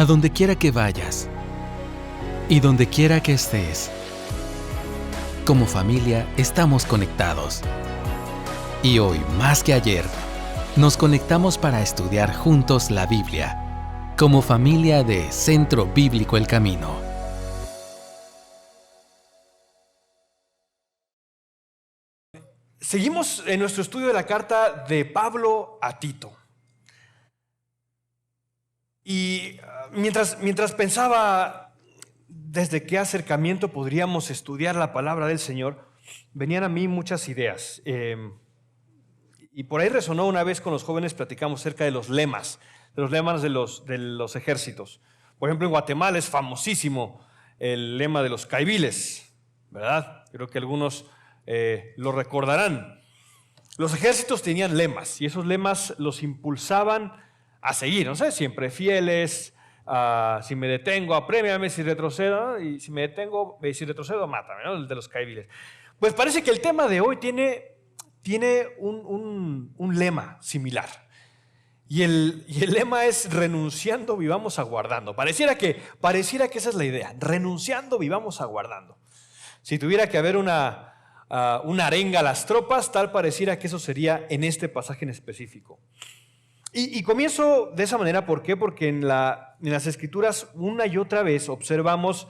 A donde quiera que vayas y donde quiera que estés, como familia estamos conectados. Y hoy, más que ayer, nos conectamos para estudiar juntos la Biblia, como familia de Centro Bíblico El Camino. Seguimos en nuestro estudio de la carta de Pablo a Tito. Y mientras pensaba desde qué acercamiento podríamos estudiar la palabra del Señor, venían a mí muchas ideas. Y por ahí resonó una vez con los jóvenes, platicamos acerca de los lemas de los ejércitos. Por ejemplo, en Guatemala es famosísimo el lema de los caiviles, ¿verdad? Creo que algunos lo recordarán. Los ejércitos tenían lemas y esos lemas los impulsaban a seguir, no sé, siempre fieles. Si me detengo, aprémiame, si retrocedo, y si me detengo, si retrocedo, mátame, ¿no? El de los caiviles. Pues parece que el tema de hoy tiene un lema similar. Y el lema es renunciando, vivamos aguardando. Pareciera que esa es la idea, renunciando, vivamos aguardando. Si tuviera que haber una arenga a las tropas, tal pareciera que eso sería en este pasaje en específico. Y comienzo de esa manera, ¿por qué? Porque en las Escrituras una y otra vez observamos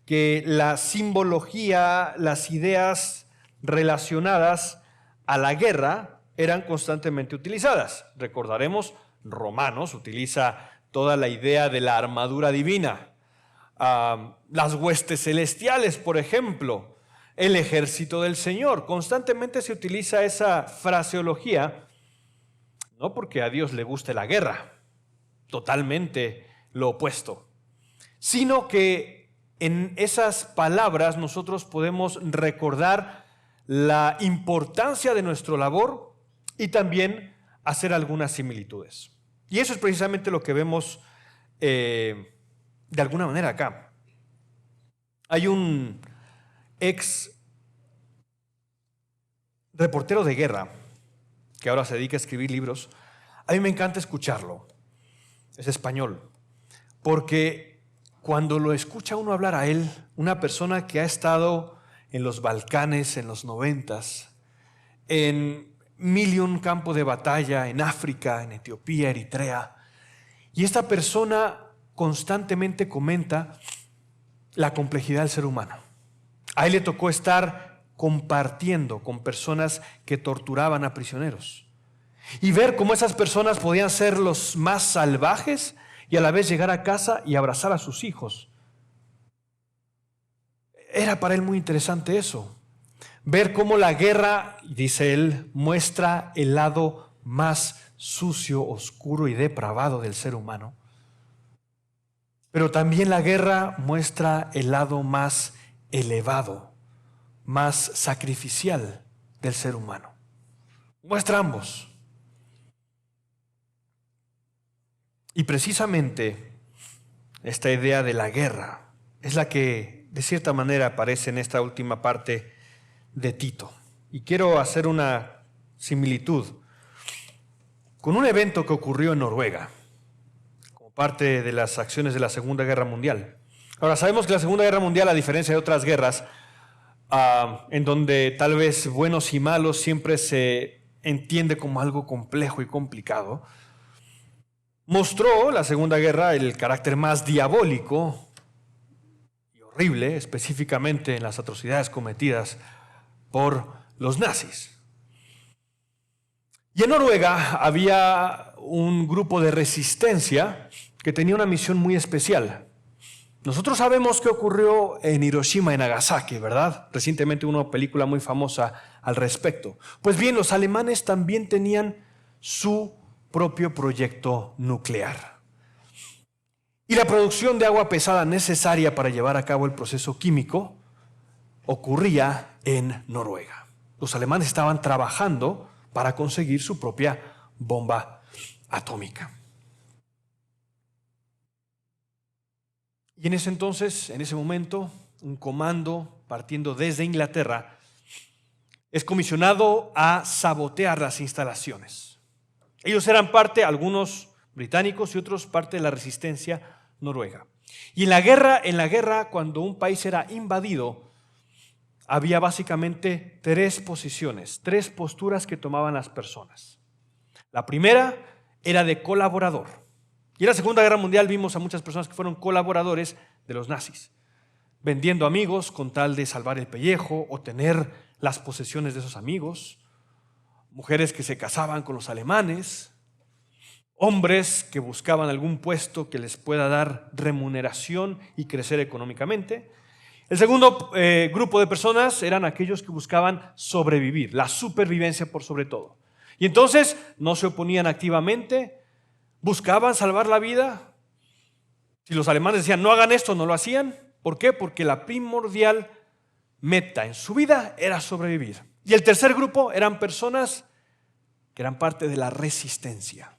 que la simbología, las ideas relacionadas a la guerra eran constantemente utilizadas. Recordaremos, Romanos utiliza toda la idea de la armadura divina. Las huestes celestiales, por ejemplo, el ejército del Señor. Constantemente se utiliza esa fraseología. No porque a Dios le guste la guerra, totalmente lo opuesto, sino que en esas palabras nosotros podemos recordar la importancia de nuestra labor y también hacer algunas similitudes. Y eso es precisamente lo que vemos de alguna manera acá. Hay un ex reportero de guerra que ahora se dedica a escribir libros. A mí me encanta escucharlo. Es español. Porque cuando lo escucha uno hablar a él, una persona que ha estado en los Balcanes en los 90s, en mil y un campo de batalla, en África, en Etiopía, Eritrea, y esta persona constantemente comenta la complejidad del ser humano. A él le tocó estar compartiendo con personas que torturaban a prisioneros y ver cómo esas personas podían ser los más salvajes y a la vez llegar a casa y abrazar a sus hijos. Era para él muy interesante eso, ver cómo la guerra, dice él, muestra el lado más sucio, oscuro y depravado del ser humano, pero también la guerra muestra el lado más elevado, más sacrificial del ser humano. Muestra ambos. Y precisamente esta idea de la guerra es la que de cierta manera aparece en esta última parte de Tito. Y quiero hacer una similitud con un evento que ocurrió en Noruega como parte de las acciones de la Segunda Guerra Mundial. Ahora, sabemos que la Segunda Guerra Mundial, a diferencia de otras guerras, en donde tal vez buenos y malos siempre se entiende como algo complejo y complicado, mostró la Segunda Guerra el carácter más diabólico y horrible, específicamente en las atrocidades cometidas por los nazis. Y en Noruega había un grupo de resistencia que tenía una misión muy especial. Nosotros sabemos qué ocurrió en Hiroshima y Nagasaki, ¿verdad? Recientemente hubo una película muy famosa al respecto. Pues bien, los alemanes también tenían su propio proyecto nuclear. Y la producción de agua pesada necesaria para llevar a cabo el proceso químico ocurría en Noruega. Los alemanes estaban trabajando para conseguir su propia bomba atómica. Y en ese entonces, en ese momento, un comando partiendo desde Inglaterra es comisionado a sabotear las instalaciones. Ellos eran parte, algunos británicos y otros parte de la resistencia Noruega. Y en la guerra, cuando un país era invadido, había básicamente tres posiciones, tres posturas que tomaban las personas. La primera era de colaborador. Y en la Segunda Guerra Mundial vimos a muchas personas que fueron colaboradores de los nazis, vendiendo amigos con tal de salvar el pellejo o tener las posesiones de esos amigos, mujeres que se casaban con los alemanes, hombres que buscaban algún puesto que les pueda dar remuneración y crecer económicamente. El segundo grupo de personas eran aquellos que buscaban sobrevivir, la supervivencia por sobre todo. Y entonces no se oponían activamente, buscaban salvar la vida. Si los alemanes decían no hagan esto, no lo hacían. ¿Por qué? Porque la primordial meta en su vida era sobrevivir. Y el tercer grupo eran personas que eran parte de la resistencia.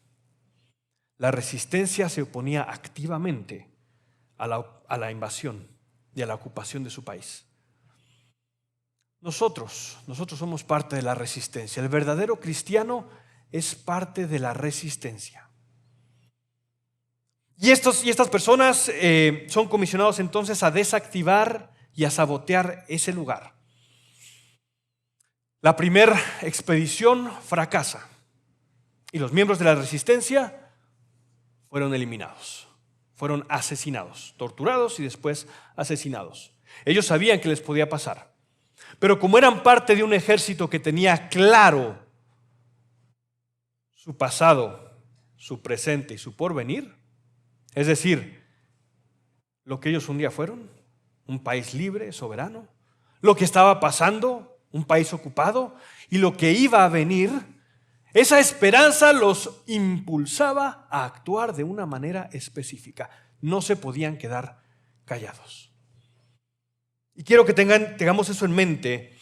La resistencia se oponía activamente a la invasión y a la ocupación de su país. Nosotros somos parte de la resistencia. El verdadero cristiano es parte de la resistencia. Y estas personas son comisionados entonces a desactivar y a sabotear ese lugar. La primera expedición fracasa y los miembros de la resistencia fueron eliminados, fueron asesinados, torturados y después asesinados. Ellos sabían que les podía pasar, pero como eran parte de un ejército que tenía claro su pasado, su presente y su porvenir, es decir, lo que ellos un día fueron, un país libre, soberano, lo que estaba pasando, un país ocupado, y lo que iba a venir, esa esperanza los impulsaba a actuar de una manera específica. No se podían quedar callados. Y quiero que tengamos eso en mente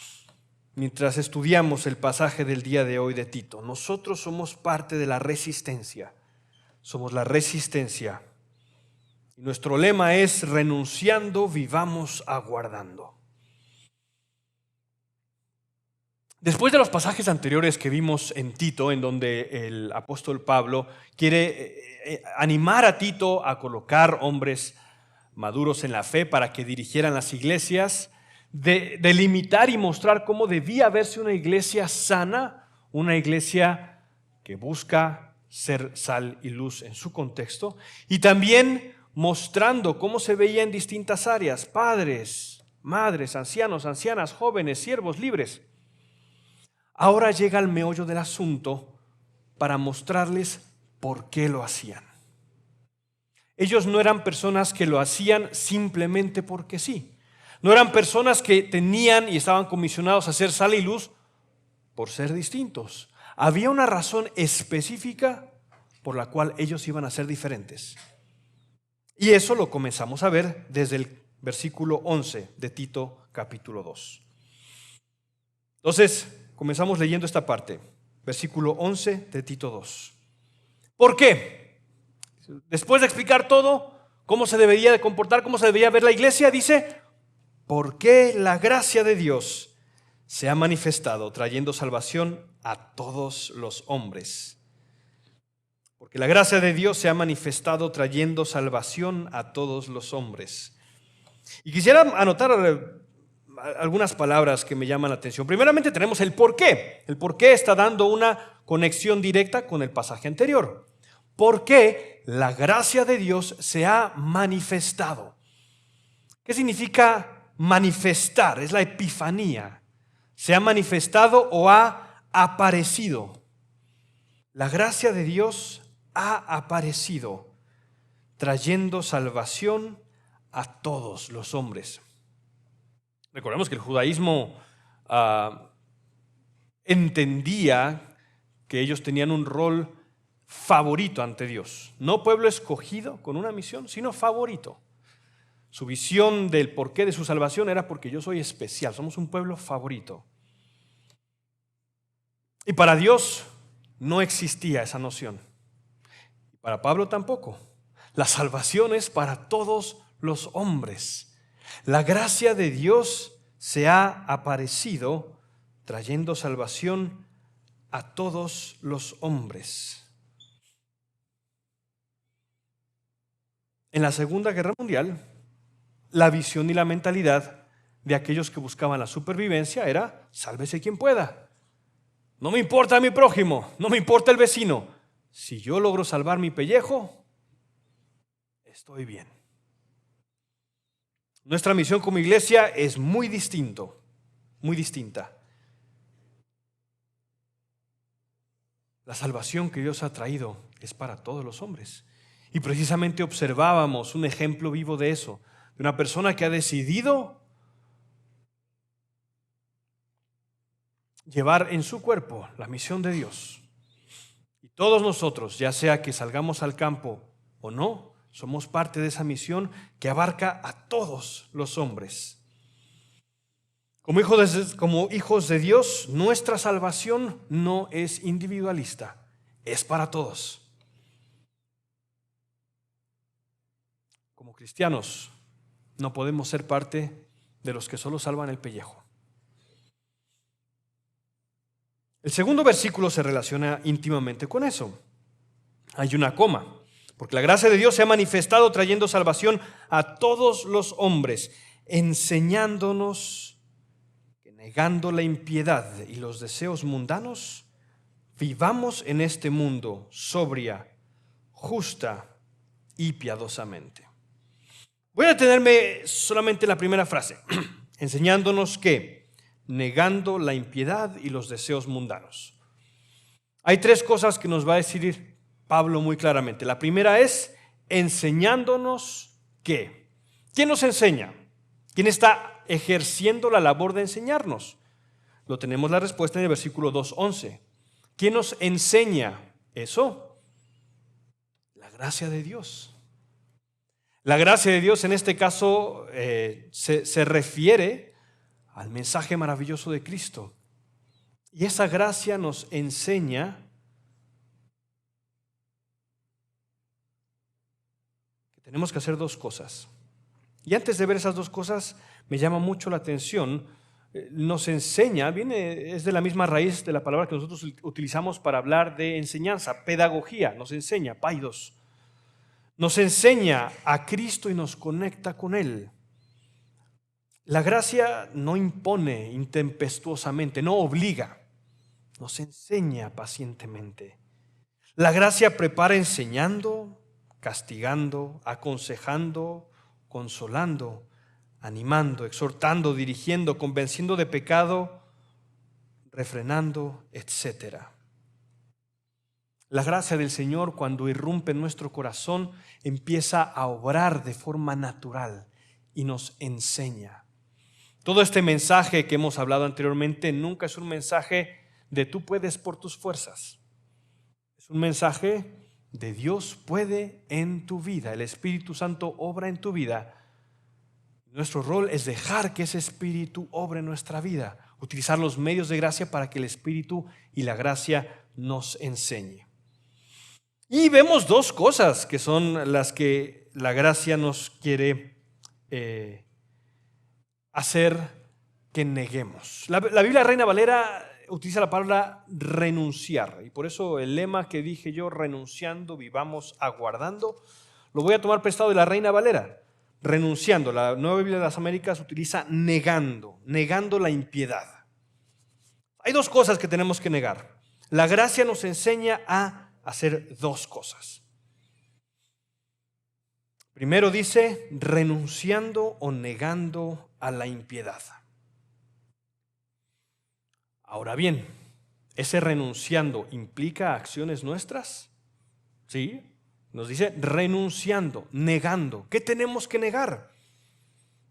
mientras estudiamos el pasaje del día de hoy de Tito. Nosotros somos parte de la resistencia. Somos la resistencia. Y nuestro lema es: renunciando, vivamos aguardando. Después de los pasajes anteriores que vimos en Tito, en donde el apóstol Pablo quiere animar a Tito a colocar hombres maduros en la fe para que dirigieran las iglesias, delimitar y mostrar cómo debía verse una iglesia sana, una iglesia que busca ser sal y luz en su contexto, y también mostrando cómo se veía en distintas áreas: padres, madres, ancianos, ancianas, jóvenes, siervos, libres. Ahora llega al meollo del asunto para mostrarles por qué lo hacían. Ellos no eran personas que lo hacían simplemente porque sí. No eran personas que tenían y estaban comisionados a ser sal y luz por ser distintos. Había una razón específica por la cual ellos iban a ser diferentes. Y eso lo comenzamos a ver desde el versículo 11 de Tito capítulo 2. Entonces, comenzamos leyendo esta parte, versículo 11 de Tito 2. ¿Por qué? Después de explicar todo, cómo se debería de comportar, cómo se debería ver la iglesia, dice: porque la gracia de Dios se ha manifestado trayendo salvación a todos los hombres. Porque la gracia de Dios se ha manifestado trayendo salvación a todos los hombres. Y quisiera anotar algunas palabras que me llaman la atención. Primeramente tenemos el por qué. El por qué está dando una conexión directa con el pasaje anterior. Porque la gracia de Dios se ha manifestado. ¿Qué significa manifestar? Es la epifanía. Se ha manifestado o ha aparecido. La gracia de Dios ha aparecido, trayendo salvación a todos los hombres. Recordemos que el judaísmo entendía que ellos tenían un rol favorito ante Dios. No pueblo escogido con una misión, sino favorito. Su visión del porqué de su salvación era: porque yo soy especial, somos un pueblo favorito. Y para Dios no existía esa noción. Y para Pablo tampoco. La salvación es para todos los hombres. La gracia de Dios se ha aparecido trayendo salvación a todos los hombres. En la Segunda Guerra Mundial, la visión y la mentalidad de aquellos que buscaban la supervivencia era: sálvese quien pueda. No me importa mi prójimo, no me importa el vecino. Si yo logro salvar mi pellejo, estoy bien. Nuestra misión como iglesia es muy distinta. La salvación que Dios ha traído es para todos los hombres. Y precisamente observábamos un ejemplo vivo de eso, de una persona que ha decidido llevar en su cuerpo la misión de Dios. Y todos nosotros, ya sea que salgamos al campo o no, somos parte de esa misión que abarca a todos los hombres. Como hijos de Dios, nuestra salvación no es individualista, es para todos. Como cristianos, no podemos ser parte de los que solo salvan el pellejo. El segundo versículo se relaciona íntimamente con eso. Hay una coma, porque la gracia de Dios se ha manifestado trayendo salvación a todos los hombres, enseñándonos que negando la impiedad y los deseos mundanos, vivamos en este mundo sobria, justa y piadosamente. Voy a detenerme solamente en la primera frase, enseñándonos que negando la impiedad y los deseos mundanos. Hay tres cosas que nos va a decir Pablo muy claramente. La primera es enseñándonos que. ¿Quién nos enseña? ¿Quién está ejerciendo la labor de enseñarnos? Lo tenemos la respuesta en el versículo 2:11. ¿Quién nos enseña eso? La gracia de Dios. La gracia de Dios en este caso se refiere al mensaje maravilloso de Cristo. Y esa gracia nos enseña que tenemos que hacer dos cosas. Y antes de ver esas dos cosas, me llama mucho la atención. Nos enseña, es de la misma raíz de la palabra que nosotros utilizamos para hablar de enseñanza, pedagogía, nos enseña, paidos. Nos enseña a Cristo y nos conecta con Él. La gracia no impone intempestuosamente, no obliga, nos enseña pacientemente. La gracia prepara enseñando, castigando, aconsejando, consolando, animando, exhortando, dirigiendo, convenciendo de pecado, refrenando, etc. La gracia del Señor, cuando irrumpe en nuestro corazón, empieza a obrar de forma natural y nos enseña. Todo este mensaje que hemos hablado anteriormente nunca es un mensaje de tú puedes por tus fuerzas. Es un mensaje de Dios puede en tu vida. El Espíritu Santo obra en tu vida. Nuestro rol es dejar que ese Espíritu obre en nuestra vida. Utilizar los medios de gracia para que el Espíritu y la gracia nos enseñe. Y vemos dos cosas que son las que la gracia nos quiere hacer que neguemos. La Biblia Reina Valera utiliza la palabra renunciar. Y por eso el lema que dije yo, renunciando, vivamos aguardando, lo voy a tomar prestado de la Reina Valera. Renunciando. La Nueva Biblia de las Américas utiliza negando la impiedad. Hay dos cosas que tenemos que negar. La gracia nos enseña a hacer dos cosas. Primero dice, renunciando o negando a la impiedad. Ahora bien, ¿ese renunciando implica acciones nuestras? ¿Sí? Nos dice renunciando, negando. ¿Qué tenemos que negar?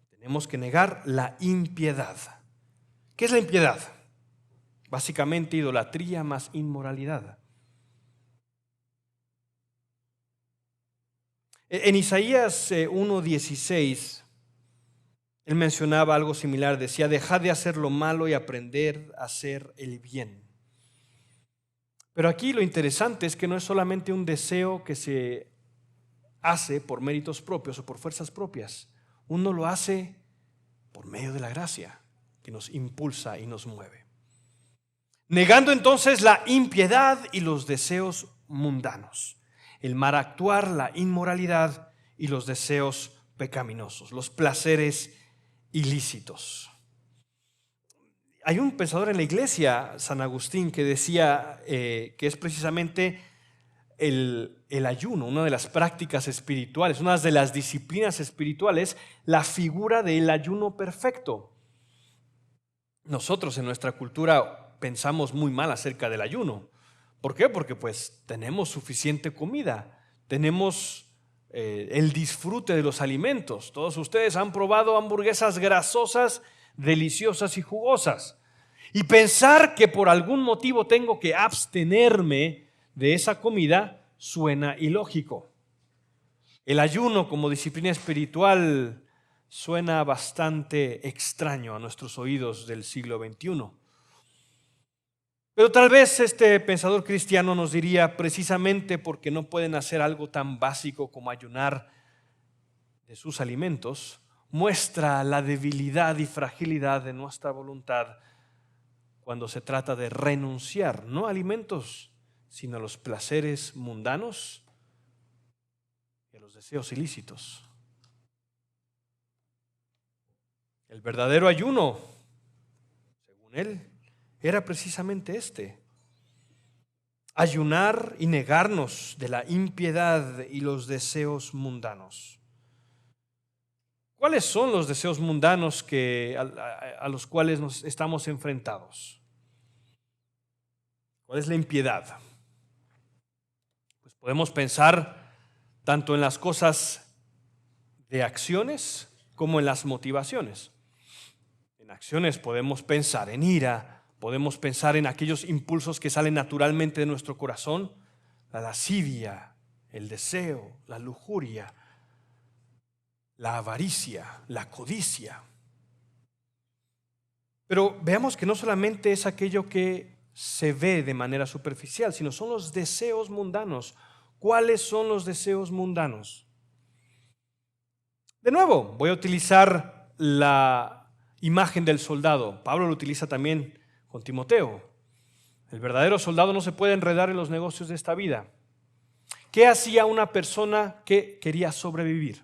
Tenemos que negar la impiedad. ¿Qué es la impiedad? Básicamente idolatría más inmoralidad. En Isaías 1:16, él mencionaba algo similar. Decía, dejad de hacer lo malo y aprender a hacer el bien. Pero aquí lo interesante es que no es solamente un deseo que se hace por méritos propios o por fuerzas propias. Uno lo hace por medio de la gracia que nos impulsa y nos mueve. Negando entonces la impiedad y los deseos mundanos. El mal actuar, la inmoralidad y los deseos pecaminosos, los placeres ilícitos. Hay un pensador en la iglesia, San Agustín, que decía que es precisamente el ayuno, una de las prácticas espirituales, una de las disciplinas espirituales, la figura del ayuno perfecto. Nosotros en nuestra cultura pensamos muy mal acerca del ayuno. ¿Por qué? Porque pues tenemos suficiente comida, tenemos el disfrute de los alimentos. Todos ustedes han probado hamburguesas grasosas, deliciosas y jugosas. Y pensar que por algún motivo tengo que abstenerme de esa comida suena ilógico. El ayuno como disciplina espiritual suena bastante extraño a nuestros oídos del siglo XXI. Pero tal vez este pensador cristiano nos diría, precisamente porque no pueden hacer algo tan básico como ayunar de sus alimentos, muestra la debilidad y fragilidad de nuestra voluntad cuando se trata de renunciar, no a alimentos, sino a los placeres mundanos y a los deseos ilícitos. El verdadero ayuno, según él, era precisamente este: ayunar y negarnos de la impiedad y los deseos mundanos. ¿Cuáles son los deseos mundanos a los cuales nos estamos enfrentados? ¿Cuál es la impiedad? Pues podemos pensar tanto en las cosas de acciones como en las motivaciones. En acciones podemos pensar en ira, podemos pensar en aquellos impulsos que salen naturalmente de nuestro corazón, la lascivia, el deseo, la lujuria, la avaricia, la codicia. Pero veamos que no solamente es aquello que se ve de manera superficial, sino son los deseos mundanos. ¿Cuáles son los deseos mundanos? De nuevo, voy a utilizar la imagen del soldado. Pablo lo utiliza también con Timoteo. El verdadero soldado no se puede enredar en los negocios de esta vida. ¿Qué hacía una persona que quería sobrevivir?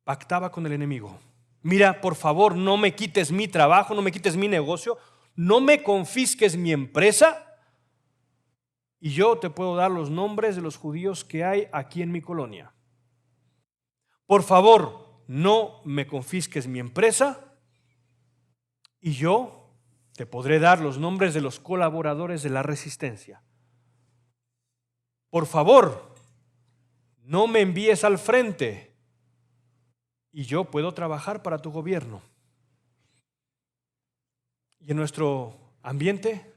Pactaba con el enemigo. Mira, por favor, no me quites mi trabajo, no me quites mi negocio, no me confisques mi empresa, y yo te puedo dar los nombres de los judíos que hay aquí en mi colonia. Por favor, no me confisques mi empresa, y yo te podré dar los nombres de los colaboradores de la resistencia. Por favor, no me envíes al frente y yo puedo trabajar para tu gobierno. Y en nuestro ambiente,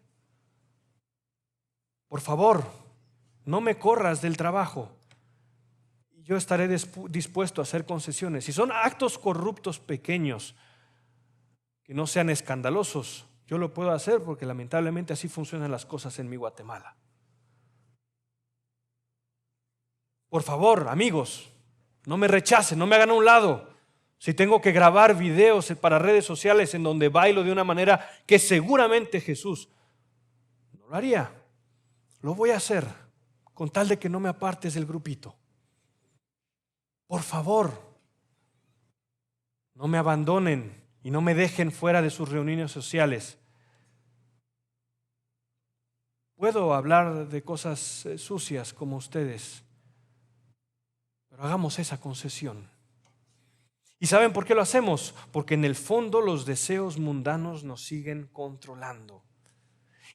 por favor, no me corras del trabajo y yo estaré dispuesto a hacer concesiones. Si son actos corruptos pequeños que no sean escandalosos, yo lo puedo hacer porque lamentablemente así funcionan las cosas en mi Guatemala. Por favor, amigos, no me rechacen, no me hagan a un lado. Si tengo que grabar videos para redes sociales en donde bailo de una manera que seguramente Jesús no lo haría, lo voy a hacer con tal de que no me apartes del grupito. Por favor, no me abandonen y no me dejen fuera de sus reuniones sociales. Puedo hablar de cosas sucias como ustedes, pero hagamos esa concesión. ¿Y saben por qué lo hacemos? Porque en el fondo los deseos mundanos nos siguen controlando.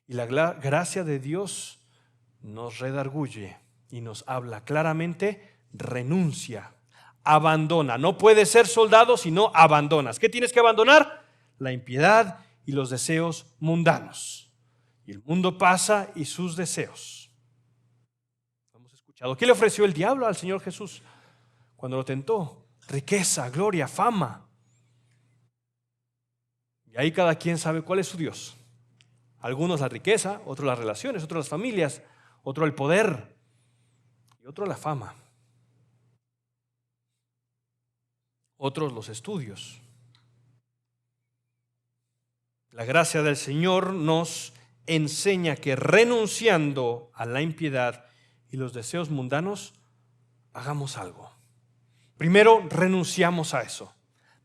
Y la gracia de Dios nos redarguye y nos habla claramente: renuncia, abandona. No puedes ser soldado si no abandonas. ¿Qué tienes que abandonar? La impiedad y los deseos mundanos. Y el mundo pasa y sus deseos. Hemos escuchado. ¿Qué le ofreció el diablo al Señor Jesús cuando lo tentó? Riqueza, gloria, fama. Y ahí cada quien sabe cuál es su Dios. Algunos la riqueza, otros las relaciones, otros las familias, otro el poder y otro la fama. Otros los estudios. La gracia del Señor nos enseña que renunciando a la impiedad y los deseos mundanos, hagamos algo. Primero, renunciamos a eso.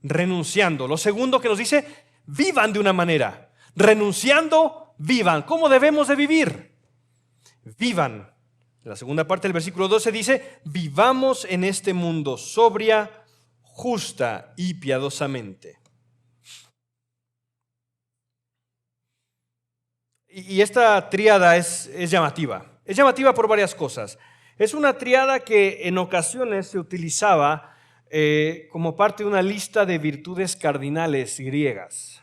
Renunciando. Lo segundo que nos dice, vivan de una manera. Renunciando, vivan. ¿Cómo debemos de vivir? Vivan. En la segunda parte del versículo 12 dice, vivamos en este mundo sobria, justa y piadosamente. Y esta tríada es llamativa. Es llamativa por varias cosas. Es una tríada que en ocasiones se utilizaba como parte de una lista de virtudes cardinales griegas.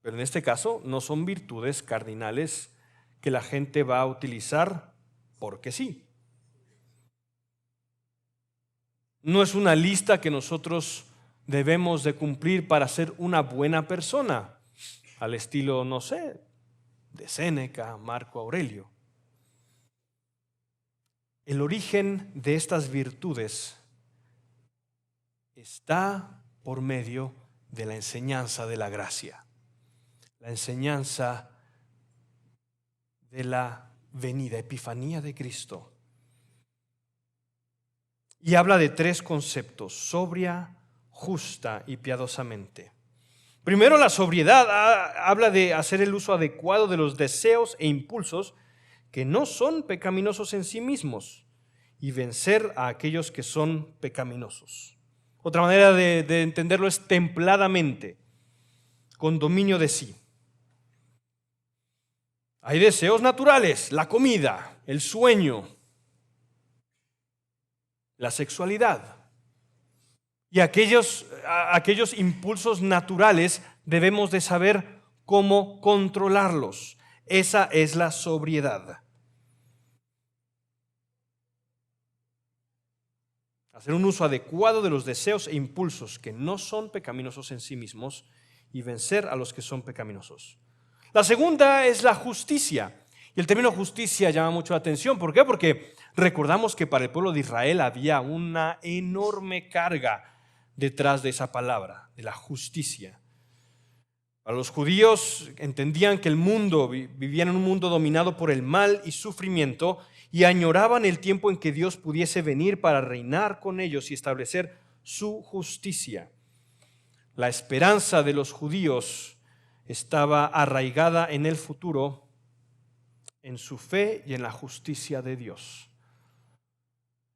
Pero en este caso no son virtudes cardinales que la gente va a utilizar porque sí. No es una lista que nosotros debemos de cumplir para ser una buena persona, al estilo, no sé, de Séneca, Marco Aurelio. El origen de estas virtudes está por medio de la enseñanza de la gracia, la enseñanza de la venida, epifanía de Cristo. Y habla de tres conceptos: sobria, justa y piadosamente. Primero, la sobriedad habla de hacer el uso adecuado de los deseos e impulsos que no son pecaminosos en sí mismos y vencer a aquellos que son pecaminosos. Otra manera de entenderlo es templadamente, con dominio de sí. Hay deseos naturales, la comida, el sueño, la sexualidad. Y aquellos impulsos naturales debemos de saber cómo controlarlos. Esa es la sobriedad. Hacer un uso adecuado de los deseos e impulsos que no son pecaminosos en sí mismos y vencer a los que son pecaminosos. La segunda es la justicia. Y el término justicia llama mucho la atención. ¿Por qué? Porque recordamos que para el pueblo de Israel había una enorme carga detrás de esa palabra, de la justicia. Para los judíos entendían que vivían en un mundo dominado por el mal y sufrimiento y añoraban el tiempo en que Dios pudiese venir para reinar con ellos y establecer su justicia. La esperanza de los judíos estaba arraigada en el futuro, en su fe y en la justicia de Dios.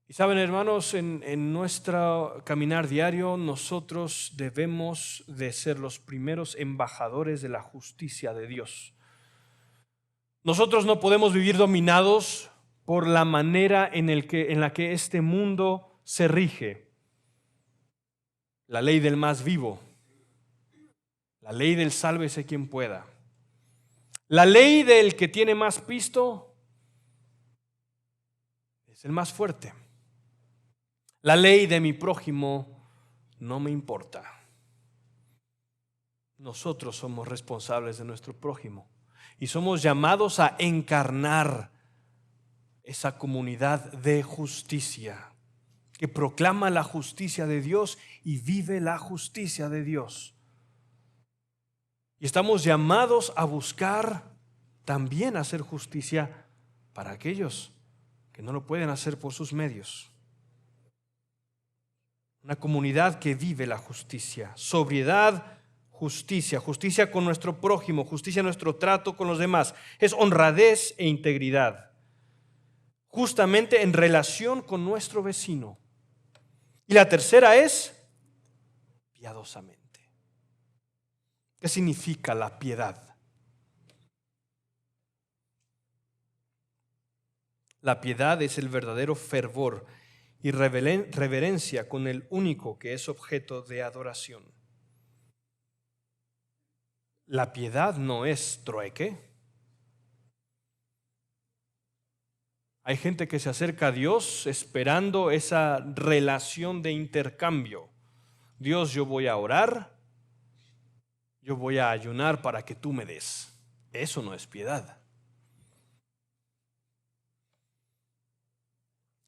Y saben, hermanos, en nuestro caminar diario nosotros debemos de ser los primeros embajadores de la justicia de Dios. Nosotros no podemos vivir dominados por la manera en la que este mundo se rige. La ley del más vivo, la ley del sálvese quien pueda, la ley del que tiene más pisto es el más fuerte. La ley de mi prójimo no me importa. Nosotros somos responsables de nuestro prójimo y somos llamados a encarnar esa comunidad de justicia que proclama la justicia de Dios y vive la justicia de Dios. Y estamos llamados a buscar también hacer justicia para aquellos que no lo pueden hacer por sus medios. Una comunidad que vive la justicia, sobriedad, justicia con nuestro prójimo, justicia en nuestro trato con los demás. Es honradez e integridad, justamente en relación con nuestro vecino. Y la tercera es piadosamente. ¿Qué significa la piedad? La piedad es el verdadero fervor y reverencia con el único que es objeto de adoración. La piedad no es trueque. Hay gente que se acerca a Dios esperando esa relación de intercambio. Dios, yo voy a orar, yo voy a ayunar para que tú me des. Eso no es piedad.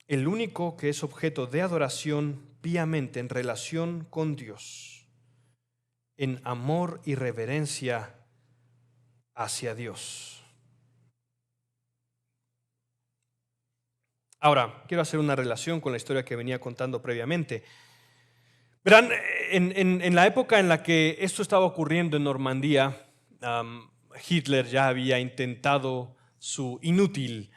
El único que es objeto de adoración piamente en relación con Dios, en amor y reverencia hacia Dios. Ahora, quiero hacer una relación con la historia que venía contando previamente. Verán, en la época en la que esto estaba ocurriendo en Normandía, Hitler ya había intentado su inútil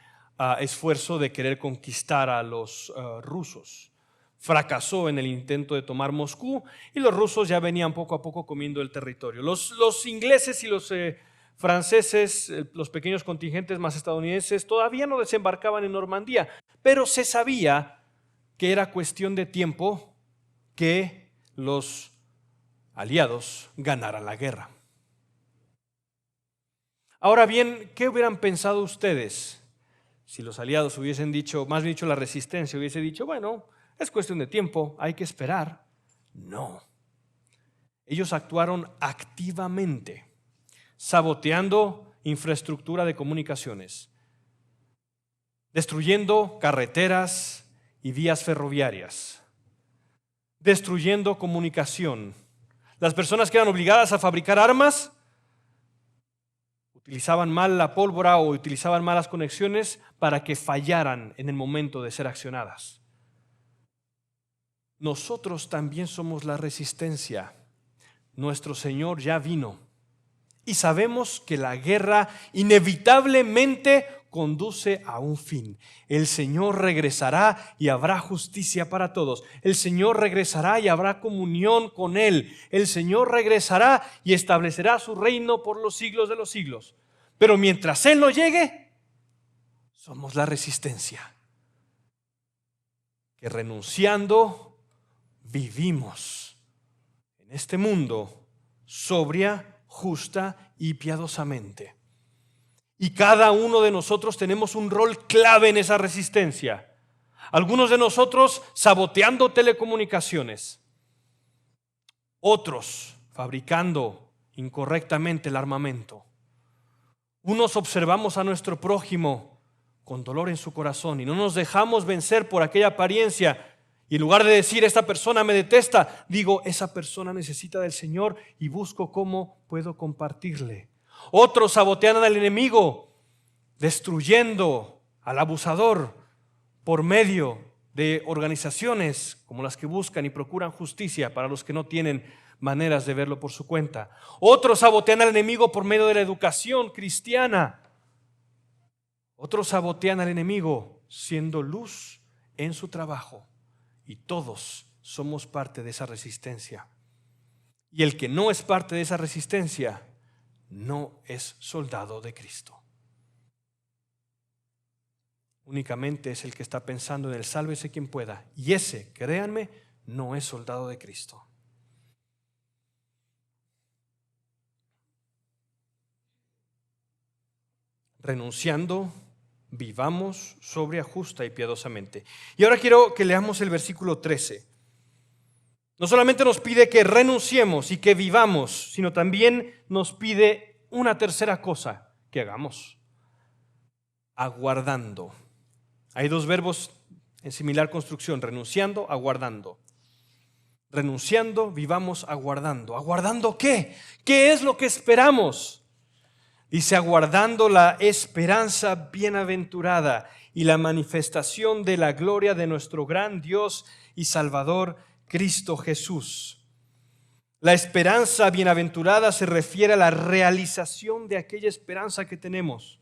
esfuerzo de querer conquistar a los rusos. Fracasó en el intento de tomar Moscú y los rusos ya venían poco a poco comiendo el territorio. Los ingleses y los franceses, los pequeños contingentes más estadounidenses, todavía no desembarcaban en Normandía, pero se sabía que era cuestión de tiempo que los aliados ganaran la guerra. Ahora bien, ¿qué hubieran pensado ustedes si los aliados hubiesen dicho, más bien dicho la resistencia hubiese dicho, bueno, es cuestión de tiempo, hay que esperar? No. Ellos actuaron activamente, saboteando infraestructura de comunicaciones, destruyendo carreteras y vías ferroviarias, destruyendo comunicación. Las personas que eran obligadas a fabricar armas utilizaban mal la pólvora o utilizaban malas conexiones para que fallaran en el momento de ser accionadas. Nosotros también somos la resistencia. Nuestro Señor ya vino y sabemos que la guerra inevitablemente conduce a un fin. El Señor regresará y habrá justicia para todos. El Señor regresará y habrá comunión con Él. El Señor regresará y establecerá su reino por los siglos de los siglos. Pero mientras Él no llegue, somos la resistencia, que renunciando vivimos en este mundo sobria, justa y piadosamente. Y cada uno de nosotros tenemos un rol clave en esa resistencia. Algunos de nosotros saboteando telecomunicaciones, otros fabricando incorrectamente el armamento. Unos observamos a nuestro prójimo con dolor en su corazón y no nos dejamos vencer por aquella apariencia. Y en lugar de decir, esta persona me detesta, digo, esa persona necesita del Señor y busco cómo puedo compartirle. Otros sabotean al enemigo, destruyendo al abusador por medio de organizaciones como las que buscan y procuran justicia para los que no tienen maneras de verlo por su cuenta. Otros sabotean al enemigo por medio de la educación cristiana. Otros sabotean al enemigo siendo luz en su trabajo. Y todos somos parte de esa resistencia. Y el que no es parte de esa resistencia no es soldado de Cristo. Únicamente es el que está pensando en el sálvese quien pueda. Y ese, créanme, no es soldado de Cristo. Renunciando, vivamos sobria, justa y piadosamente. Y ahora quiero que leamos el versículo 13. No solamente nos pide que renunciemos y que vivamos, sino también nos pide una tercera cosa que hagamos: aguardando. Hay dos verbos en similar construcción: renunciando, aguardando. Renunciando, vivamos aguardando. ¿Aguardando qué? ¿Qué es lo que esperamos? Dice, aguardando la esperanza bienaventurada y la manifestación de la gloria de nuestro gran Dios y Salvador, Cristo Jesús. La esperanza bienaventurada se refiere a la realización de aquella esperanza que tenemos.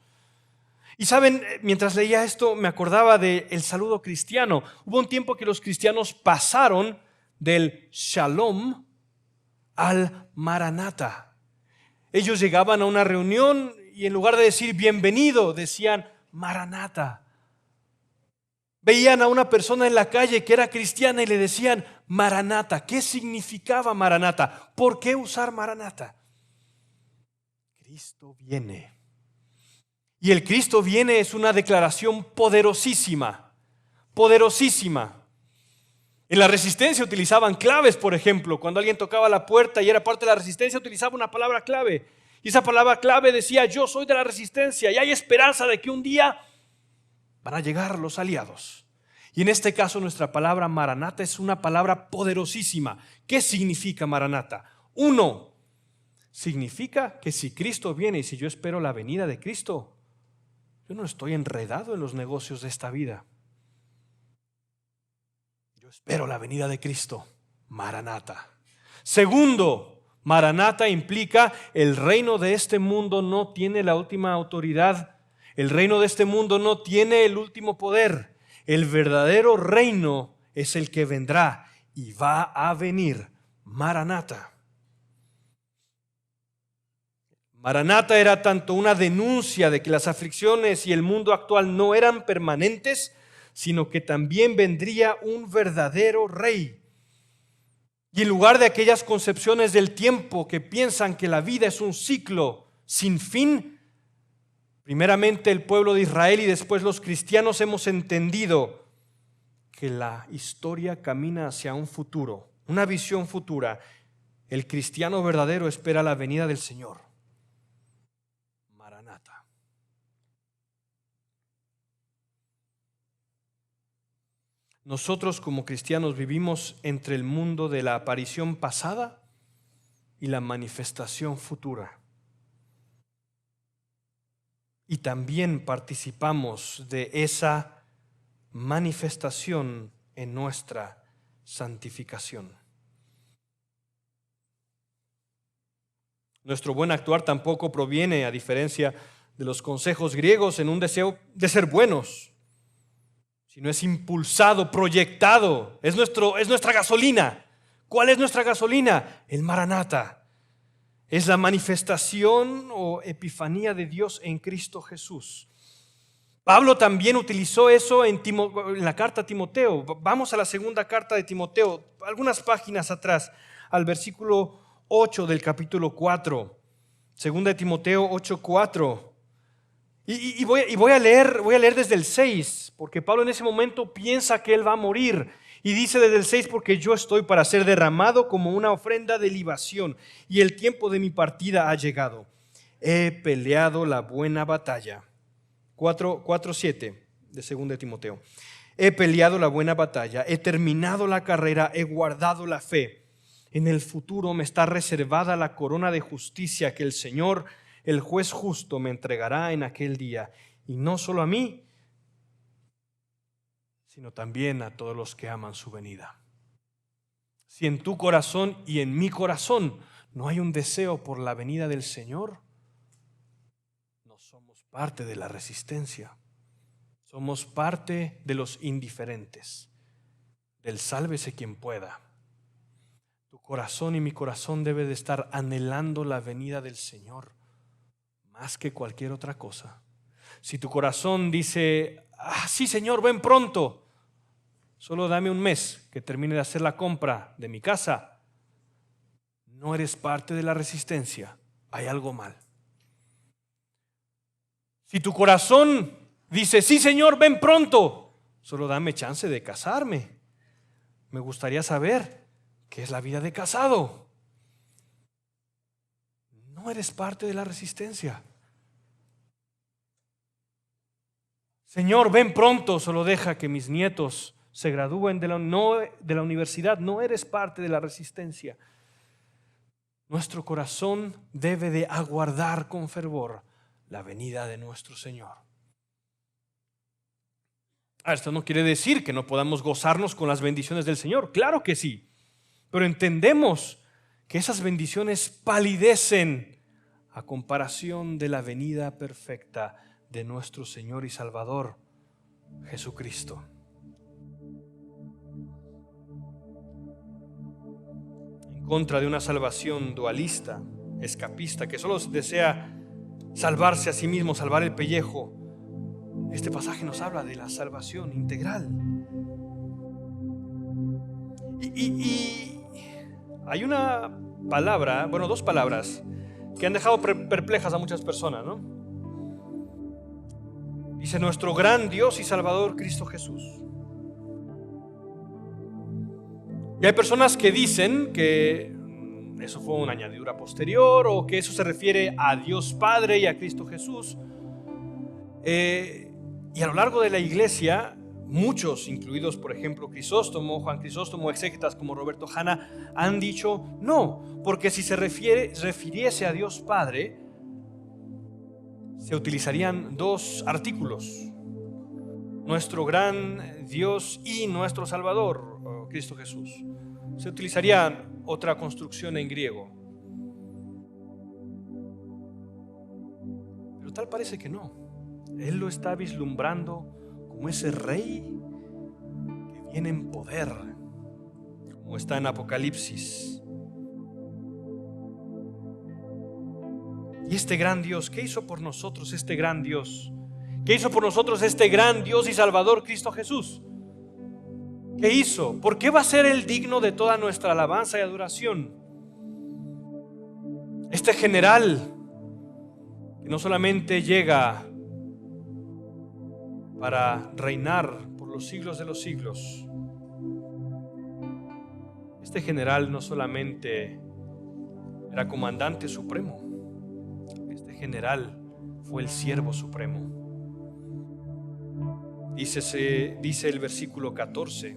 Y saben, mientras leía esto me acordaba del saludo cristiano. Hubo un tiempo que los cristianos pasaron del Shalom al Maranatha. Ellos llegaban a una reunión y en lugar de decir bienvenido, decían Maranatha. Veían a una persona en la calle que era cristiana y le decían Maranatha. ¿Qué significaba Maranatha? ¿Por qué usar Maranatha? Cristo viene. Y el Cristo viene es una declaración poderosísima, poderosísima. En la resistencia utilizaban claves, por ejemplo. Cuando alguien tocaba la puerta y era parte de la resistencia, utilizaba una palabra clave. Y esa palabra clave decía, yo soy de la resistencia y hay esperanza de que un día van a llegar los aliados. Y en este caso nuestra palabra Maranatha es una palabra poderosísima. ¿Qué significa Maranatha? Uno, significa que si Cristo viene y si yo espero la venida de Cristo, yo no estoy enredado en los negocios de esta vida. Espero la venida de Cristo. Maranata. Segundo, Maranata implica el reino de este mundo no tiene la última autoridad. El reino de este mundo no tiene el último poder. El verdadero reino es el que vendrá y va a venir. Maranata. Maranata era tanto una denuncia de que las aflicciones y el mundo actual no eran permanentes, sino que también vendría un verdadero rey. Y en lugar de aquellas concepciones del tiempo que piensan que la vida es un ciclo sin fin, primeramente el pueblo de Israel y después los cristianos hemos entendido que la historia camina hacia un futuro, una visión futura. El cristiano verdadero espera la venida del Señor. Maranata. Nosotros como cristianos vivimos entre el mundo de la aparición pasada y la manifestación futura. Y también participamos de esa manifestación en nuestra santificación. Nuestro buen actuar tampoco proviene, a diferencia de los consejos griegos, en un deseo de ser buenos, sino es impulsado, proyectado, es nuestra gasolina. ¿Cuál es nuestra gasolina? El Maranata. Es la manifestación o epifanía de Dios en Cristo Jesús. Pablo también utilizó eso en la carta a Timoteo. Vamos a la segunda carta de Timoteo, algunas páginas atrás, al versículo 8 del capítulo 4. Segunda de Timoteo 8:4. Y voy a leer desde el 6, porque Pablo en ese momento piensa que él va a morir. Y dice desde el 6, porque yo estoy para ser derramado como una ofrenda de libación, y el tiempo de mi partida ha llegado. He peleado la buena batalla. 4:7 de 2 de Timoteo. He peleado la buena batalla, he terminado la carrera, he guardado la fe. En el futuro me está reservada la corona de justicia que el Señor, el juez justo, me entregará en aquel día, y no solo a mí, sino también a todos los que aman su venida. Si en tu corazón y en mi corazón no hay un deseo por la venida del Señor, no somos parte de la resistencia, somos parte de los indiferentes, del sálvese quien pueda. Tu corazón y mi corazón debe de estar anhelando la venida del Señor más que cualquier otra cosa. Si tu corazón dice, sí Señor, ven pronto, solo dame un mes que termine de hacer la compra de mi casa, no eres parte de la resistencia, hay algo mal. Si tu corazón dice, sí Señor, ven pronto, solo dame chance de casarme, me gustaría saber qué es la vida de casado, no eres parte de la resistencia. Señor, ven pronto, solo deja que mis nietos se gradúen de la universidad, no eres parte de la resistencia. Nuestro corazón debe de aguardar con fervor la venida de nuestro Señor. Esto no quiere decir que no podamos gozarnos con las bendiciones del Señor, claro que sí, pero entendemos que esas bendiciones palidecen a comparación de la venida perfecta de nuestro Señor y Salvador, Jesucristo. En contra de una salvación dualista, escapista, que solo desea salvarse a sí mismo, salvar el pellejo, este pasaje nos habla de la salvación integral. Y hay una palabra, dos palabras, que han dejado perplejas a muchas personas, ¿no? Dice nuestro gran Dios y Salvador Cristo Jesús. Y hay personas que dicen que eso fue una añadidura posterior o que eso se refiere a Dios Padre y a Cristo Jesús. Y a lo largo de la iglesia, muchos, incluidos por ejemplo Crisóstomo, Juan Crisóstomo, exégetas como Roberto Hanna, han dicho no, porque si se refiriese a Dios Padre, se utilizarían dos artículos: nuestro gran Dios y nuestro Salvador, Cristo Jesús. Se utilizaría otra construcción en griego. Pero tal parece que no. Él lo está vislumbrando como ese rey que viene en poder, como está en Apocalipsis. Y este gran Dios, ¿qué hizo por nosotros este gran Dios? ¿Qué hizo por nosotros este gran Dios y Salvador Cristo Jesús? ¿Qué hizo? ¿Por qué va a ser Él digno de toda nuestra alabanza y adoración? Este general que no solamente llega para reinar por los siglos de los siglos. Este general no solamente era comandante supremo, este general fue el siervo supremo. Dice el versículo 14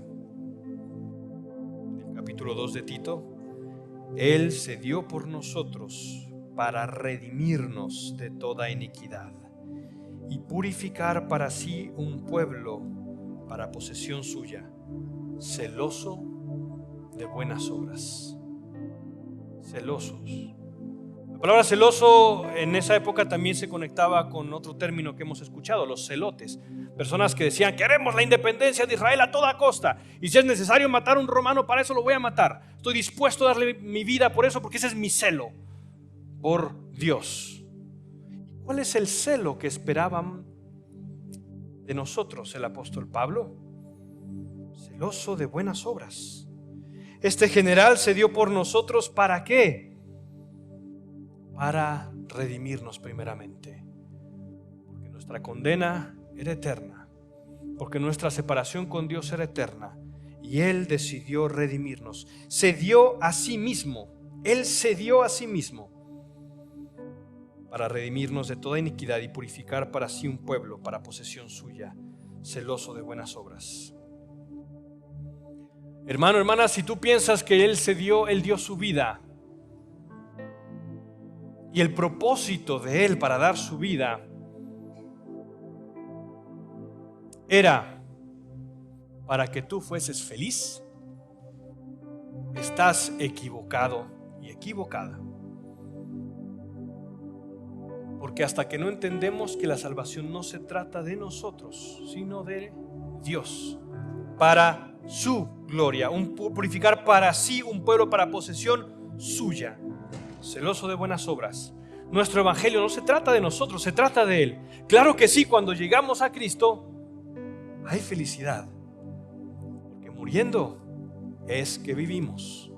del capítulo 2 de Tito: Él se dio por nosotros para redimirnos de toda iniquidad y purificar para sí un pueblo para posesión suya, celoso de buenas obras. Celosos. La palabra celoso en esa época también se conectaba con otro término que hemos escuchado, los celotes. Personas que decían: queremos la independencia de Israel a toda costa, y si es necesario matar a un romano, para eso lo voy a matar. Estoy dispuesto a darle mi vida por eso, porque ese es mi celo por Dios. ¿Cuál es el celo que esperaban de nosotros el apóstol Pablo? Celoso de buenas obras. Este general se dio por nosotros, ¿para qué? Para redimirnos primeramente, porque nuestra condena era eterna, porque nuestra separación con Dios era eterna, y Él decidió redimirnos. Se dio a sí mismo. Él se dio a sí mismo para redimirnos de toda iniquidad y purificar para sí un pueblo para posesión suya, celoso de buenas obras. Hermano, hermana, si tú piensas que Él dio su vida, y el propósito de Él para dar su vida era para que tú fueses feliz, estás equivocado y equivocada. Porque hasta que no entendemos que la salvación no se trata de nosotros, sino de Dios, para su gloria, purificar para sí un pueblo para posesión suya, celoso de buenas obras. Nuestro evangelio no se trata de nosotros, se trata de Él. Claro que sí, cuando llegamos a Cristo hay felicidad, porque muriendo es que vivimos.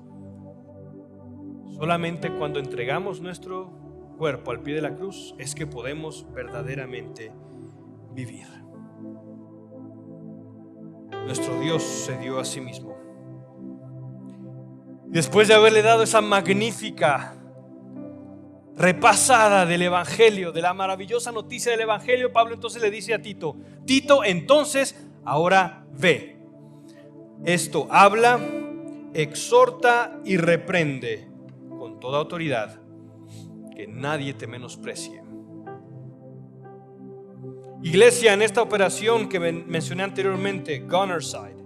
Solamente cuando entregamos nuestro cuerpo al pie de la cruz es que podemos verdaderamente vivir. Nuestro Dios se dio a sí mismo. Después de haberle dado esa magnífica repasada del evangelio, de la maravillosa noticia del evangelio, Pablo entonces le dice a Tito: Tito, entonces ahora ve. Esto habla, exhorta y reprende con toda autoridad, que nadie te menosprecie. Iglesia, en esta operación que mencioné anteriormente, Gunnerside,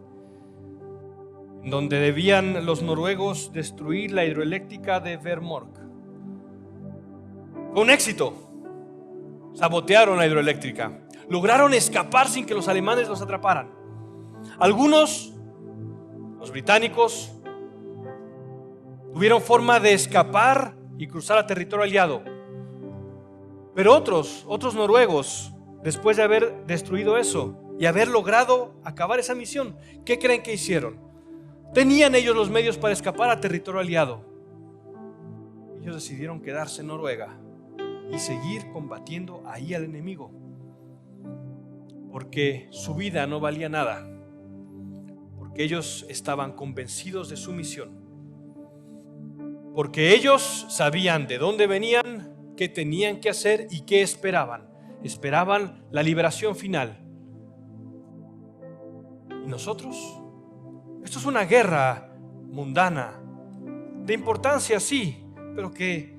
donde debían los noruegos destruir la hidroeléctrica de Vemork, fue un éxito. Sabotearon la hidroeléctrica, lograron escapar sin que los alemanes los atraparan. Algunos, los británicos, tuvieron forma de escapar y cruzar a territorio aliado, pero otros noruegos, después de haber destruido eso y haber logrado acabar esa misión, ¿qué creen que hicieron? Tenían ellos los medios para escapar a territorio aliado. Ellos decidieron quedarse en Noruega y seguir combatiendo ahí al enemigo, porque su vida no valía nada, porque ellos estaban convencidos de su misión, porque ellos sabían de dónde venían, qué tenían que hacer y qué esperaban. Esperaban la liberación final. ¿Y nosotros? Esto es una guerra mundana, de importancia sí, pero que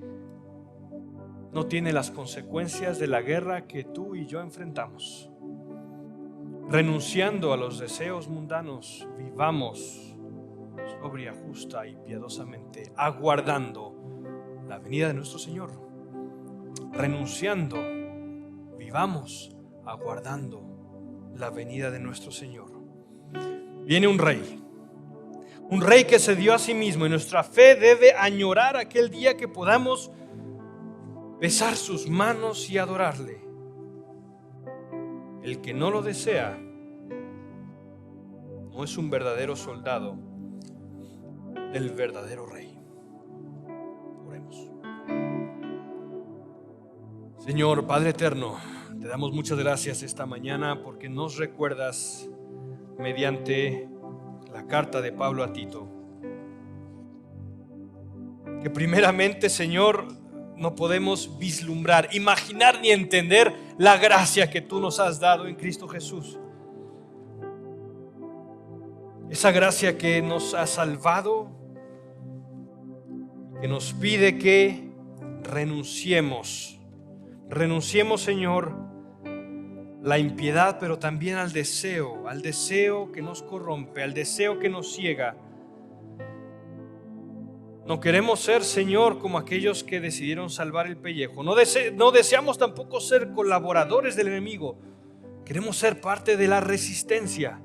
no tiene las consecuencias de la guerra que tú y yo enfrentamos. Renunciando a los deseos mundanos, vivamos sobria, justa y piadosamente, aguardando la venida de nuestro Señor. Renunciando, vivamos aguardando la venida de nuestro Señor. Viene un rey que se dio a sí mismo, y nuestra fe debe añorar aquel día que podamos besar sus manos y adorarle. El que no lo desea no es un verdadero soldado del verdadero rey. Oremos. Señor Padre eterno, te damos muchas gracias esta mañana porque nos recuerdas mediante la carta de Pablo a Tito que primeramente, Señor, no podemos vislumbrar, imaginar ni entender la gracia que tú nos has dado en Cristo Jesús. Esa gracia que nos ha salvado, que nos pide que renunciemos, Señor, la impiedad, pero también al deseo que nos corrompe, al deseo que nos ciega. No queremos ser, Señor, como aquellos que decidieron salvar el pellejo. No deseamos tampoco ser colaboradores del enemigo. Queremos ser parte de la resistencia.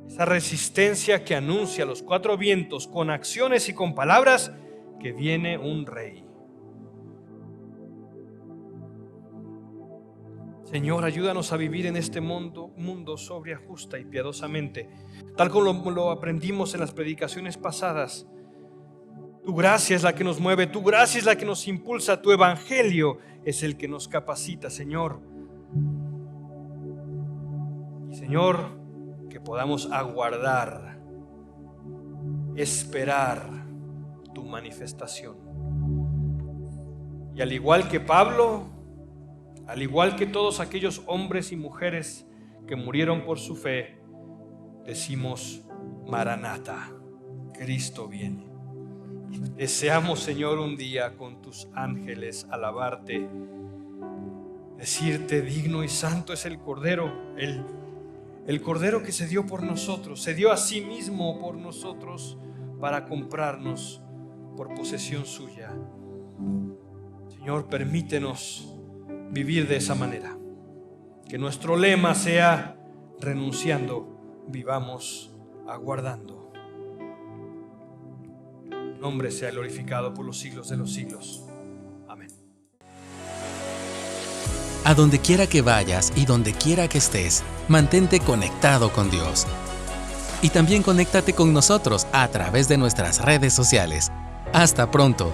Esa resistencia que anuncia a los cuatro vientos con acciones y con palabras que viene un rey. Señor, ayúdanos a vivir en este mundo sobria, justa y piadosamente, tal como lo aprendimos en las predicaciones pasadas. Tu gracia es la que nos mueve, tu gracia es la que nos impulsa, tu evangelio es el que nos capacita, Señor. Y Señor, que podamos aguardar, esperar tu manifestación. Y al igual que Pablo, al igual que todos aquellos hombres y mujeres que murieron por su fe, decimos: Maranata, Cristo viene. Deseamos, Señor, un día con tus ángeles alabarte, decirte: digno y santo es el Cordero, el Cordero que se dio por nosotros, se dio a sí mismo por nosotros para comprarnos por posesión suya. Señor, permítenos vivir de esa manera. Que nuestro lema sea: renunciando, vivamos aguardando. Tu nombre sea glorificado por los siglos de los siglos. Amén. A donde quiera que vayas y donde quiera que estés, mantente conectado con Dios. Y también conéctate con nosotros a través de nuestras redes sociales. Hasta pronto.